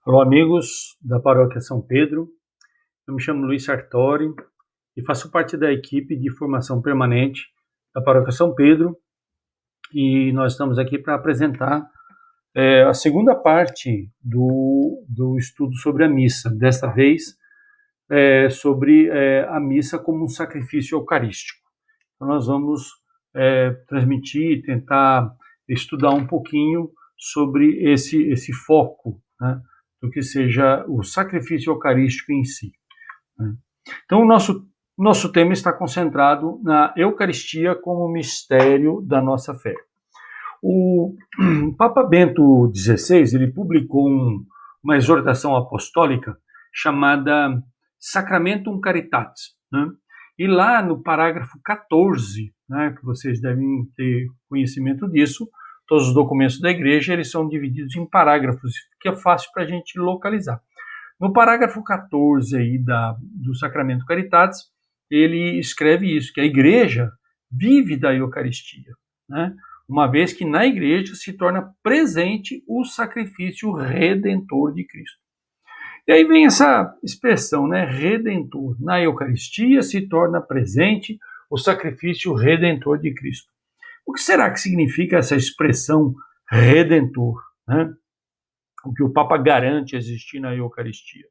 Olá, amigos da Paróquia São Pedro. Eu me chamo Luiz Sartori e faço parte da equipe de formação permanente da Paróquia São Pedro. E nós estamos aqui para apresentar a segunda parte do estudo sobre a missa. Desta vez, sobre a missa como um sacrifício eucarístico. Então, nós vamos transmitir, tentar estudar um pouquinho sobre esse foco, né, do que seja o sacrifício eucarístico em si. Né. Então, o nosso tema está concentrado na Eucaristia como mistério da nossa fé. O Papa Bento XVI, ele publicou uma exortação apostólica chamada Sacramentum Caritatis, né? E lá no parágrafo 14, né, que vocês devem ter conhecimento disso, todos os documentos da igreja eles são divididos em parágrafos, que é fácil para a gente localizar. No parágrafo 14 aí do Sacramento Caritatis, ele escreve isso, que a igreja vive da Eucaristia, né? Uma vez que na igreja se torna presente o sacrifício redentor de Cristo. E aí vem essa expressão, né, redentor. Na Eucaristia se torna presente o sacrifício redentor de Cristo. O que será que significa essa expressão redentor, né? O que o Papa garante existir na Eucaristia.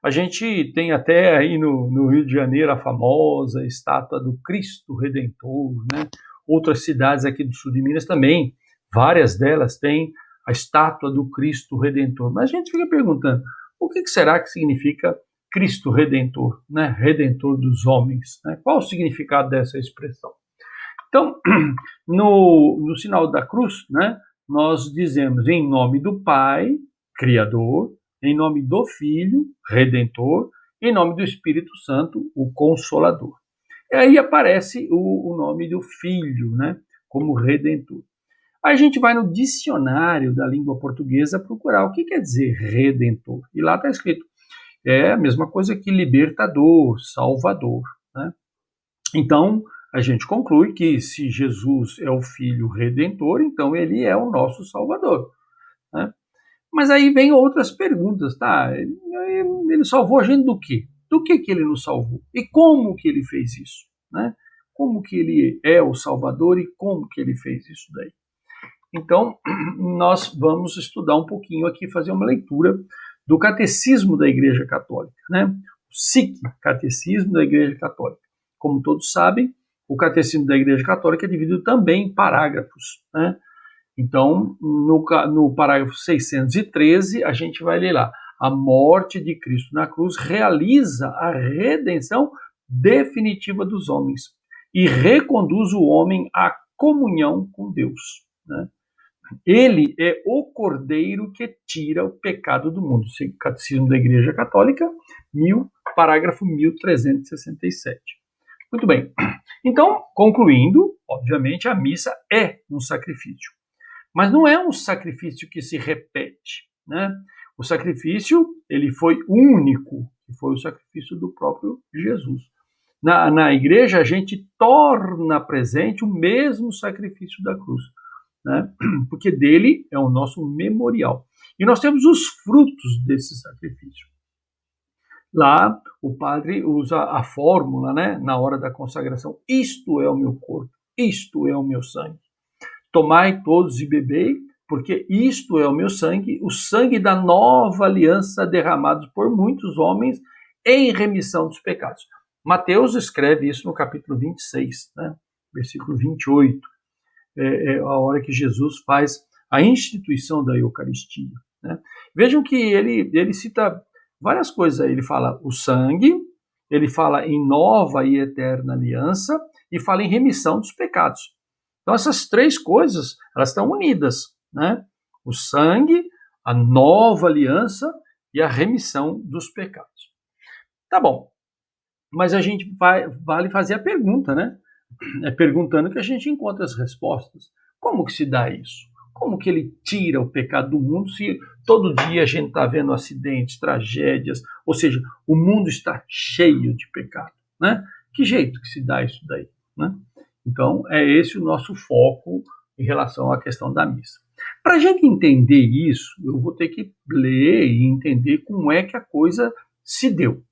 A gente tem até aí no Rio de Janeiro a famosa estátua do Cristo Redentor, né? Outras cidades aqui do sul de Minas também, várias delas têm a estátua do Cristo Redentor. Mas a gente fica perguntando, o que será que significa Cristo Redentor, né? Redentor dos homens, né? Qual o significado dessa expressão? Então, no sinal da cruz, né, nós dizemos em nome do Pai, Criador, em nome do Filho, Redentor, em nome do Espírito Santo, o Consolador. E aí aparece o nome do Filho, né, como Redentor. Aí a gente vai no dicionário da língua portuguesa procurar o que quer dizer Redentor. E lá está escrito, é a mesma coisa que libertador, salvador, né? Então, a gente conclui que se Jesus é o Filho Redentor, então ele é o nosso Salvador, né? Mas aí vem outras perguntas, tá? Ele salvou a gente do quê? Do que ele nos salvou? E como que ele fez isso, né? Como que ele é o Salvador e como que ele fez isso daí? Então, nós vamos estudar um pouquinho aqui, fazer uma leitura do Catecismo da Igreja Católica, né? O SIC, Catecismo da Igreja Católica. Como todos sabem, o Catecismo da Igreja Católica é dividido também em parágrafos, né? Então, no parágrafo 613, a gente vai ler lá, a morte de Cristo na cruz realiza a redenção definitiva dos homens e reconduz o homem à comunhão com Deus, né? Ele é o Cordeiro que tira o pecado do mundo. Catecismo da Igreja Católica, parágrafo 1367. Muito bem. Então, concluindo, obviamente, a missa é um sacrifício. Mas não é um sacrifício que se repete, né? O sacrifício, ele foi único, que foi o sacrifício do próprio Jesus. Na igreja, a gente torna presente o mesmo sacrifício da cruz, né? Porque dele é o nosso memorial. E nós temos os frutos desse sacrifício. Lá, o padre usa a fórmula, né, na hora da consagração. Isto é o meu corpo, isto é o meu sangue. Tomai todos e bebei, porque isto é o meu sangue, o sangue da nova aliança derramado por muitos homens em remissão dos pecados. Mateus escreve isso no capítulo 26, né, versículo 28. É a hora que Jesus faz a instituição da Eucaristia, né? Vejam que ele cita várias coisas. Ele fala o sangue, ele fala em nova e eterna aliança e fala em remissão dos pecados. Então essas três coisas, elas estão unidas, né? O sangue, a nova aliança e a remissão dos pecados. Tá bom, mas a gente vale fazer a pergunta, né? É perguntando que a gente encontra as respostas. Como que se dá isso? Como que ele tira o pecado do mundo se todo dia a gente está vendo acidentes, tragédias, ou seja, o mundo está cheio de pecado, né? Que jeito que se dá isso daí, né? Então, é esse o nosso foco em relação à questão da missa. Para a gente entender isso, eu vou ter que ler e entender como é que a coisa se deu.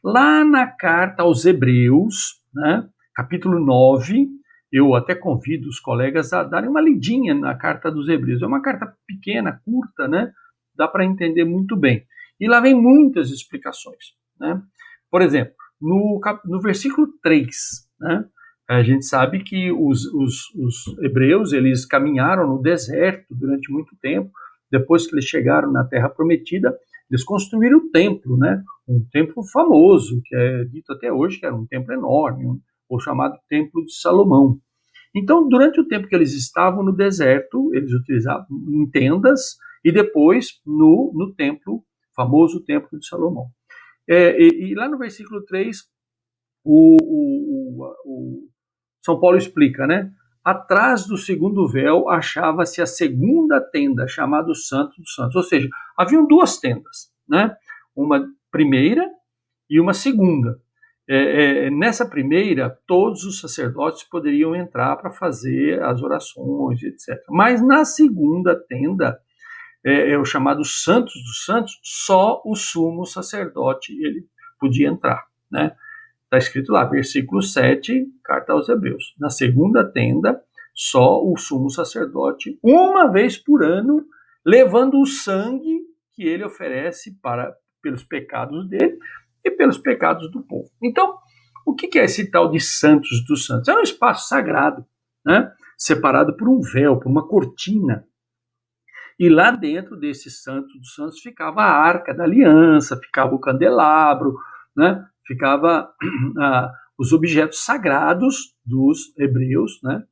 Lá na carta aos Hebreus, né, capítulo 9, eu até convido os colegas a darem uma lidinha na carta dos Hebreus. É uma carta pequena, curta, né? Dá para entender muito bem. E lá vem muitas explicações, né? Por exemplo, no versículo 3, né, a gente sabe que os hebreus, eles caminharam no deserto durante muito tempo. Depois que eles chegaram na Terra Prometida, eles construíram o templo, né? Um templo famoso, que é dito até hoje que era um templo enorme, o chamado Templo de Salomão. Então, durante o tempo que eles estavam no deserto, eles utilizavam em tendas e depois no templo, famoso Templo de Salomão. E lá no versículo 3, o São Paulo explica, né? Atrás do segundo véu achava-se a segunda tenda, chamada Santo dos Santos. Ou seja, haviam duas tendas, né? Uma primeira e uma segunda. Nessa primeira, todos os sacerdotes poderiam entrar para fazer as orações, etc. Mas na segunda tenda, o chamado Santos dos Santos, só o sumo sacerdote ele podia entrar, né? Está escrito lá, versículo 7, carta aos Hebreus. Na segunda tenda, só o sumo sacerdote, uma vez por ano, levando o sangue que ele oferece pelos pecados dele e pelos pecados do povo. Então, o que é esse tal de Santos dos Santos? É um espaço sagrado, né? Separado por um véu, por uma cortina. E lá dentro desse Santo dos Santos ficava a Arca da Aliança, ficava o candelabro, né? Ficava os objetos sagrados dos hebreus, né?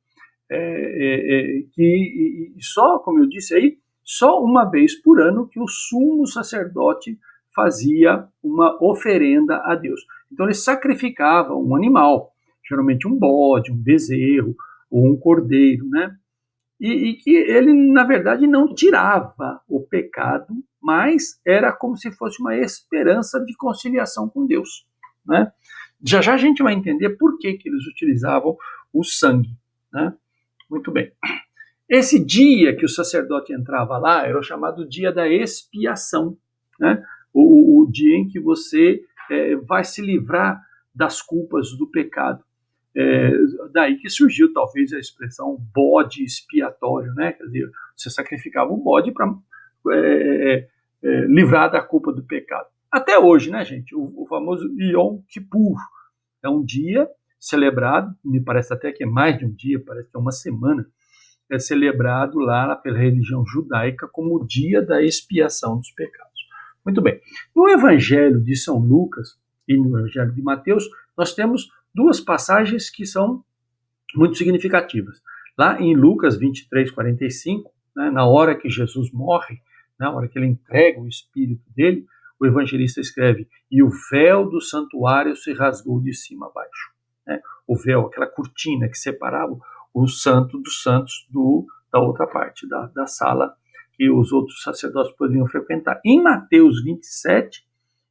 Que só, como eu disse aí, só uma vez por ano que o sumo sacerdote fazia uma oferenda a Deus. Então ele sacrificava um animal, geralmente um bode, um bezerro ou um cordeiro, né? E que ele, na verdade, não tirava o pecado, mas era como se fosse uma esperança de conciliação com Deus, né? Já já a gente vai entender por que eles utilizavam o sangue, né? Muito bem. Esse dia que o sacerdote entrava lá era o chamado dia da expiação, né? O dia em que você vai se livrar das culpas do pecado. Daí que surgiu talvez a expressão bode expiatório, né? Quer dizer, você sacrificava um bode para livrar da culpa do pecado. Até hoje, né, gente? O famoso Yom Kippur é um dia celebrado, me parece até que é mais de um dia, parece que é uma semana, é celebrado lá pela religião judaica como o dia da expiação dos pecados. Muito bem. No Evangelho de São Lucas e no Evangelho de Mateus, nós temos duas passagens que são muito significativas. Lá em Lucas 23, 45, né, na hora que Jesus morre, na hora que ele entrega o espírito dele, o evangelista escreve: e o véu do santuário se rasgou de cima a baixo. Né? O véu, aquela cortina que separava o santo dos santos da outra parte, da sala que os outros sacerdotes poderiam frequentar. Em Mateus 27,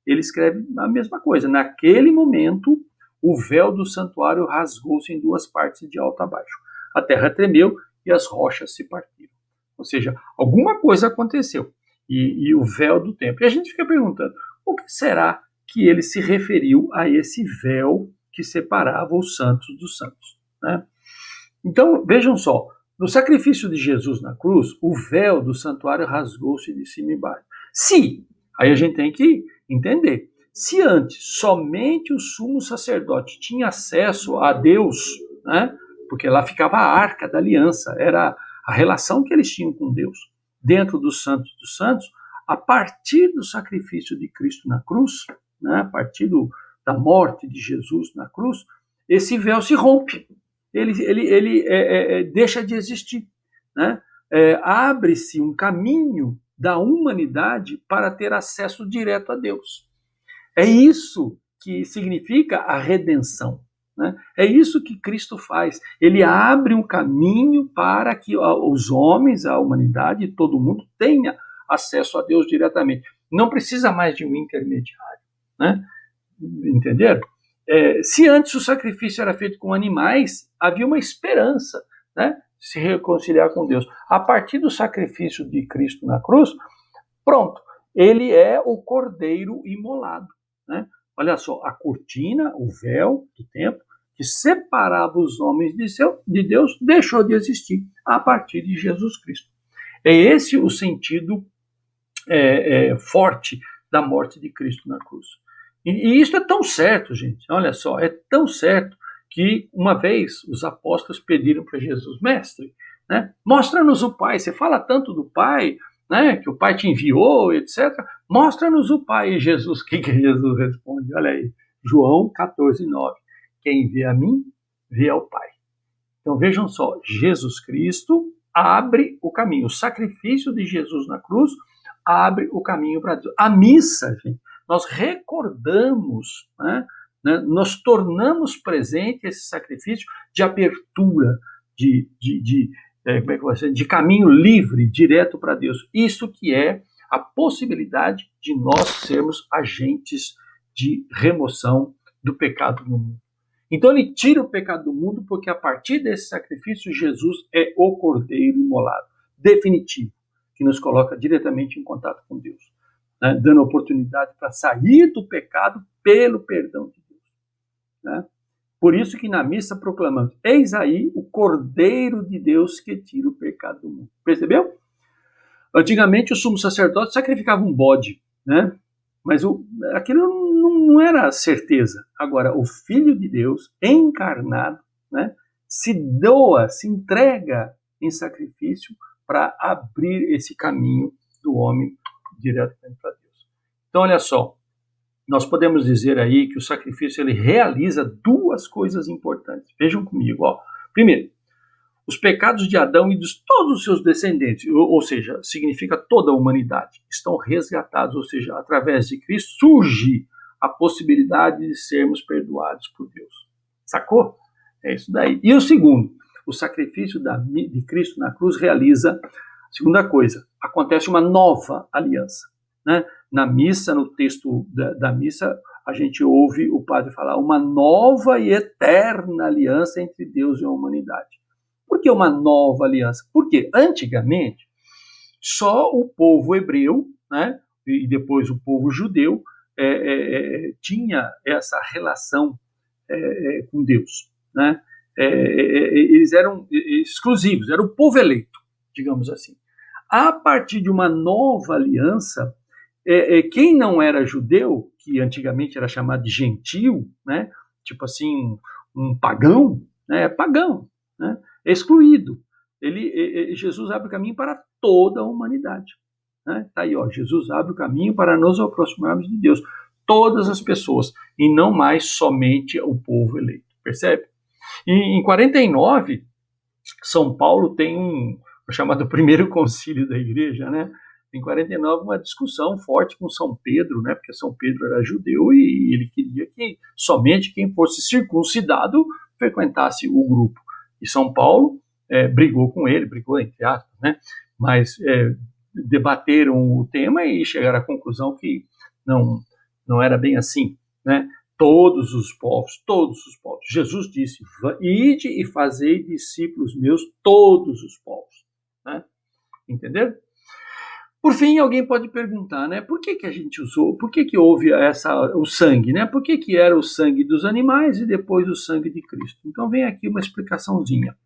ele escreve a mesma coisa. Naquele momento, o véu do santuário rasgou-se em duas partes, de alto a baixo. A terra tremeu e as rochas se partiram. Ou seja, alguma coisa aconteceu. E o véu do templo. E a gente fica perguntando, o que será que ele se referiu a esse véu que separava os santos dos santos, né? Então, vejam só, no sacrifício de Jesus na cruz, o véu do santuário rasgou-se de cima e baixo. Se, aí a gente tem que entender, se antes somente o sumo sacerdote tinha acesso a Deus, né, porque lá ficava a Arca da Aliança, era a relação que eles tinham com Deus, dentro dos Santos, a partir do sacrifício de Cristo na cruz, né, a partir da morte de Jesus na cruz, esse véu se rompe. Ele deixa de existir, né? Abre-se um caminho da humanidade para ter acesso direto a Deus. É isso que significa a redenção, né? É isso que Cristo faz. Ele abre um caminho para que os homens, a humanidade, todo mundo tenha acesso a Deus diretamente. Não precisa mais de um intermediário, né? Entenderam? Se antes o sacrifício era feito com animais, havia uma esperança, né? se reconciliar com Deus. A partir do sacrifício de Cristo na cruz, pronto, ele é o cordeiro imolado, né? Olha só, a cortina, o véu do templo, que separava os homens de Deus, deixou de existir a partir de Jesus Cristo. É esse o sentido forte da morte de Cristo na cruz. E isso é tão certo, gente, olha só, é tão certo que uma vez os apóstolos pediram para Jesus: mestre, né, mostra-nos o Pai, você fala tanto do Pai, né, que o Pai te enviou, etc. Mostra-nos o Pai. E Jesus, o que Jesus responde? Olha aí, João 14:9. Quem vê a mim, vê ao Pai. Então vejam só, Jesus Cristo abre o caminho. O sacrifício de Jesus na cruz abre o caminho para Deus. A missa, gente, nós recordamos, né, nós tornamos presente esse sacrifício de abertura, de caminho livre, direto para Deus. Isso que é a possibilidade de nós sermos agentes de remoção do pecado no mundo. Então ele tira o pecado do mundo porque a partir desse sacrifício Jesus é o cordeiro imolado, definitivo, que nos coloca diretamente em contato com Deus, né, dando oportunidade para sair do pecado pelo perdão de Deus, né? Por isso que na missa proclamamos: eis aí o Cordeiro de Deus que tira o pecado do mundo. Percebeu? Antigamente o sumo sacerdote sacrificava um bode, né? Mas aquilo não era certeza. Agora, o Filho de Deus, encarnado, né, se doa, se entrega em sacrifício para abrir esse caminho do homem diretamente para Deus. Então, olha só, nós podemos dizer aí que o sacrifício ele realiza duas coisas importantes. Vejam comigo, ó. Primeiro, os pecados de Adão e de todos os seus descendentes, ou seja, significa toda a humanidade, estão resgatados, ou seja, através de Cristo surge a possibilidade de sermos perdoados por Deus. Sacou? É isso daí. E o segundo, o sacrifício de Cristo na cruz realiza, segunda coisa, acontece uma nova aliança, né? Na missa, no texto da missa, a gente ouve o padre falar uma nova e eterna aliança entre Deus e a humanidade. Por que uma nova aliança? Porque antigamente só o povo hebreu, né, e depois o povo judeu tinha essa relação com Deus, né? Eles eram exclusivos, era o povo eleito, digamos assim. A partir de uma nova aliança, quem não era judeu, que antigamente era chamado de gentil, né, tipo assim, um pagão, né, pagão, né, excluído. Jesus abre o caminho para toda a humanidade, né? Tá aí, ó, Jesus abre o caminho para nos aproximarmos de Deus, todas as pessoas, e não mais somente o povo eleito, percebe? E em 49, São Paulo tem o chamado primeiro concílio da igreja, né? Em 49, uma discussão forte com São Pedro, né? Porque São Pedro era judeu e ele queria que somente quem fosse circuncidado frequentasse o grupo. E São Paulo brigou com ele, brigou entre aspas, né? Mas debateram o tema e chegaram à conclusão que não era bem assim, né? Todos os povos. Jesus disse: ide e fazei discípulos meus todos os povos, né? Entenderam? Por fim, alguém pode perguntar, né? Por que a gente usou? Por que houve o sangue, né? Por que era o sangue dos animais e depois o sangue de Cristo? Então vem aqui uma explicaçãozinha.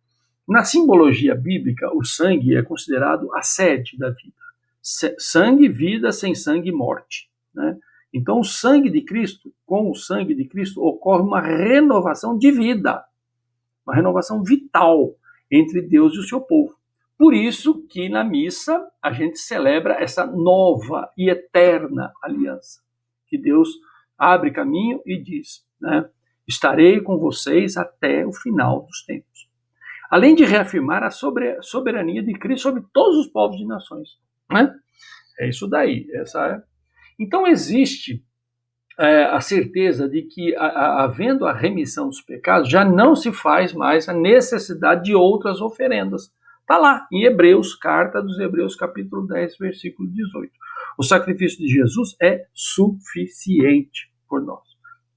Na simbologia bíblica, o sangue é considerado a sede da vida. Sangue, vida, sem sangue, morte, né? Então, o sangue de Cristo, com o sangue de Cristo, ocorre uma renovação de vida, uma renovação vital entre Deus e o seu povo. Por isso que na missa a gente celebra essa nova e eterna aliança, que Deus abre caminho e diz, né, estarei com vocês até o final dos tempos. Além de reafirmar a soberania de Cristo sobre todos os povos e nações, né? É isso daí. Então existe a certeza de que, havendo a remissão dos pecados, já não se faz mais a necessidade de outras oferendas. Está lá, em Hebreus, carta dos Hebreus, capítulo 10, versículo 18. O sacrifício de Jesus é suficiente por nós.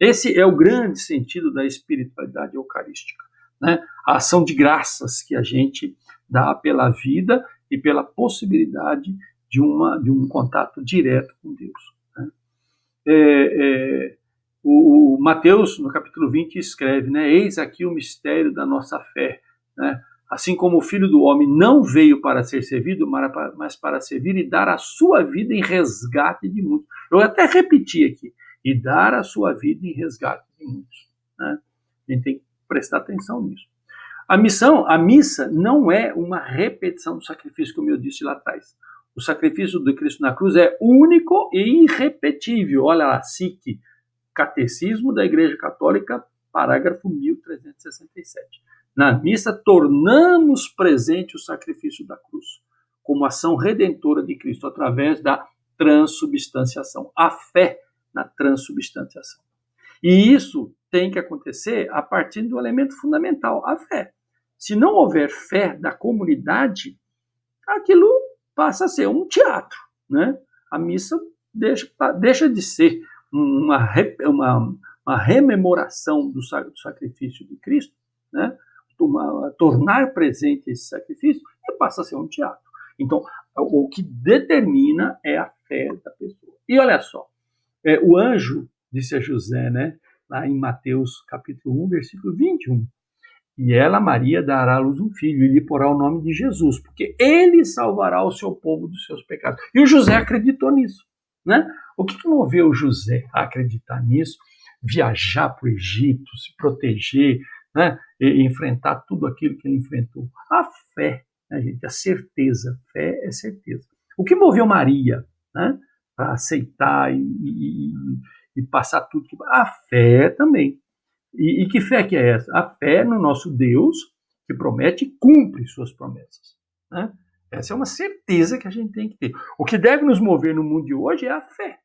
Esse é o grande sentido da espiritualidade eucarística, né? A ação de graças que a gente dá pela vida e pela possibilidade de um contato direto com Deus, né? O Mateus, no capítulo 20, escreve, né? Eis aqui o mistério da nossa fé, né? Assim como o Filho do Homem não veio para ser servido, mas para servir e dar a sua vida em resgate de muitos. Eu até repeti aqui, e dar a sua vida em resgate de muitos, né? A gente tem que prestar atenção nisso. A missa não é uma repetição do sacrifício, como eu disse lá atrás. O sacrifício de Cristo na cruz é único e irrepetível. Olha lá, SIC, Catecismo da Igreja Católica, parágrafo 1367. Na missa, tornamos presente o sacrifício da cruz, como ação redentora de Cristo, através da transubstanciação, a fé na transubstanciação. E isso tem que acontecer a partir do elemento fundamental, a fé. Se não houver fé da comunidade, aquilo passa a ser um teatro, né? A missa deixa de ser uma rememoração do sacrifício de Cristo, né? Tornar presente esse sacrifício, e passa a ser um teatro. Então, o que determina é a fé da pessoa. E olha só, o anjo disse a José, né, lá em Mateus capítulo 1, versículo 21, e ela, Maria, dará à luz um filho, e lhe porá o nome de Jesus, porque ele salvará o seu povo dos seus pecados. E o José acreditou nisso, né? O que moveu o José a acreditar nisso? Viajar para o Egito, se proteger, né? E enfrentar tudo aquilo que ele enfrentou. A fé, né, gente? A certeza. Fé é certeza. O que moveu Maria, né, para aceitar e passar tudo? A fé também. E que fé que é essa? A fé no nosso Deus, que promete e cumpre suas promessas, né? Essa é uma certeza que a gente tem que ter. O que deve nos mover no mundo de hoje é a fé.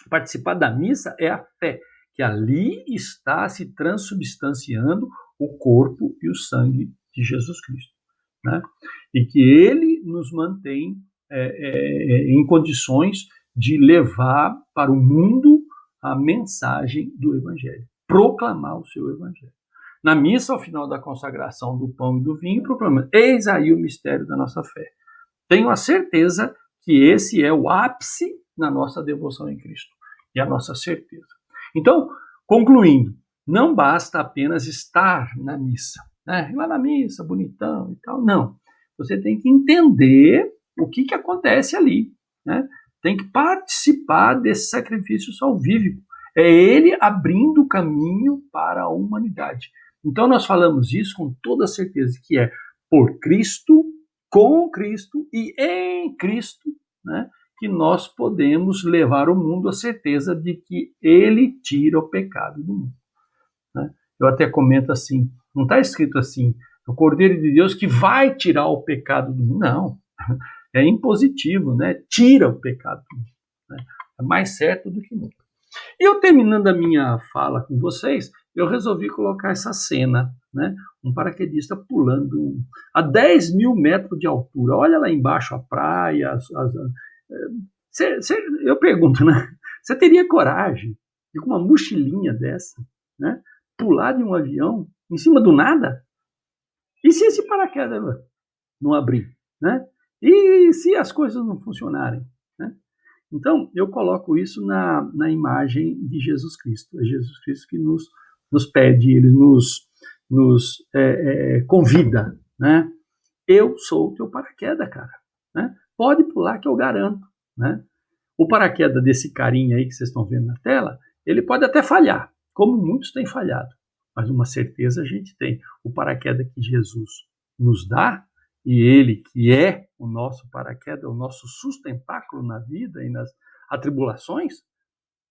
Participar da missa é a fé, que ali está se transubstanciando o corpo e o sangue de Jesus Cristo, né? E que ele nos mantém em condições de levar para o mundo a mensagem do Evangelho, proclamar o seu Evangelho. Na missa, ao final da consagração do pão e do vinho, proclamamos: eis aí o mistério da nossa fé. Tenho a certeza que esse é o ápice na nossa devoção em Cristo, e a nossa certeza. Então, concluindo, não basta apenas estar na missa, né? Ir lá na missa, bonitão e tal. Não. Você tem que entender o que acontece ali, né? Tem que participar desse sacrifício salvífico. É ele abrindo o caminho para a humanidade. Então nós falamos isso com toda certeza, que é por Cristo, com Cristo e em Cristo, né, que nós podemos levar o mundo à certeza de que ele tira o pecado do mundo, né? Eu até comento assim, não está escrito assim, o Cordeiro de Deus que vai tirar o pecado do mundo. Não, é impositivo, né? Tira o pecado do mundo, né? É mais certo do que nunca. E eu, terminando a minha fala com vocês, eu resolvi colocar essa cena, né? Um paraquedista pulando a 10 mil metros de altura. Olha lá embaixo a praia. Eu pergunto, né? Você teria coragem de, com uma mochilinha dessa, né, pular de um avião em cima do nada? E se esse paraquedas não abrir, né? E se as coisas não funcionarem, né? Então, eu coloco isso na imagem de Jesus Cristo. É Jesus Cristo que nos pede, ele nos convida, né? Eu sou o teu paraquedas, cara, né? Pode pular que eu garanto, né? O paraquedas desse carinha aí que vocês estão vendo na tela, ele pode até falhar, como muitos têm falhado, mas uma certeza a gente tem: o paraquedas que Jesus nos dá, e ele que é o nosso paraquedas, o nosso sustentáculo na vida e nas atribulações,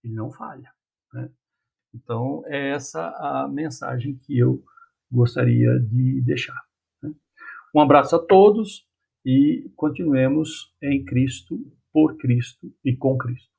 ele não falha, né? Então, é essa a mensagem que eu gostaria de deixar, né? Um abraço a todos e continuemos em Cristo, por Cristo e com Cristo.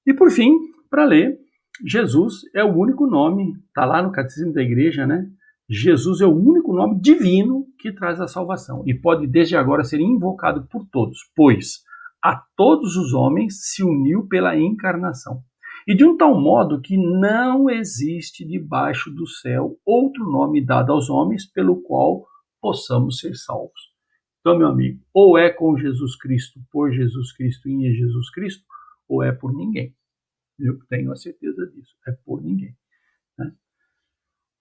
E por fim, para ler, Jesus é o único nome, está lá no Catecismo da Igreja, né? Jesus é o único nome divino que traz a salvação e pode desde agora ser invocado por todos, pois a todos os homens se uniu pela encarnação. E de um tal modo que não existe debaixo do céu outro nome dado aos homens pelo qual possamos ser salvos. Então, meu amigo, ou é com Jesus Cristo, por Jesus Cristo e em Jesus Cristo, ou é por ninguém. Eu tenho a certeza disso, é por ninguém. Né?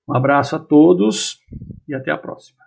Um abraço a todos e até a próxima.